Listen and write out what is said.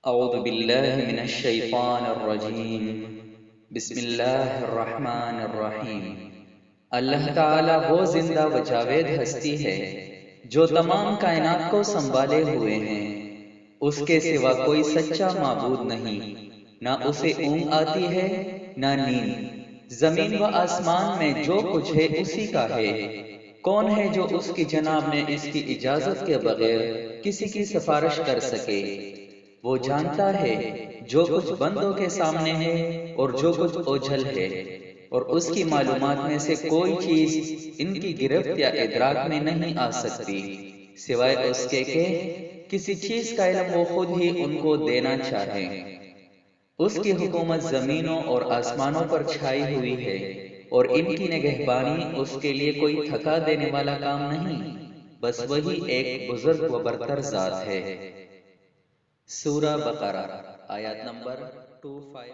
اعوذ باللہ من الشیطان الرجیم بسم اللہ الرحمن الرحیم۔ اللہ تعالی وہ زندہ و جاوید ہستی ہے جو تمام کائنات کو سنبھالے ہوئے ہیں۔ اس کے سوا کوئی سچا معبود نہیں، نہ اسے اونگ آتی ہے نہ نیند۔ زمین و آسمان میں جو کچھ ہے اسی کا ہے۔ کون ہے جو اس کی جناب میں اس کی اجازت کے بغیر کسی کی سفارش کر سکے؟ وہ جانتا ہے جو کچھ بندوں کے سامنے ہے اور جو کچھ اوجھل ہے، اور اس کی معلومات میں سے کوئی چیز ان کی گرفت یا ادراک میں نہیں آ سکتی سوائے اس کے کہ کسی چیز کا علم وہ خود ہی ان کو دینا چاہے۔ اس کی حکومت زمینوں اور آسمانوں پر چھائی ہوئی ہے، اور ان کی نگہبانی اس کے لیے کوئی تھکا دینے والا کام نہیں، بس وہی ایک بزرگ و برتر ذات ہے۔ سورہ بقرہ آیات نمبر 25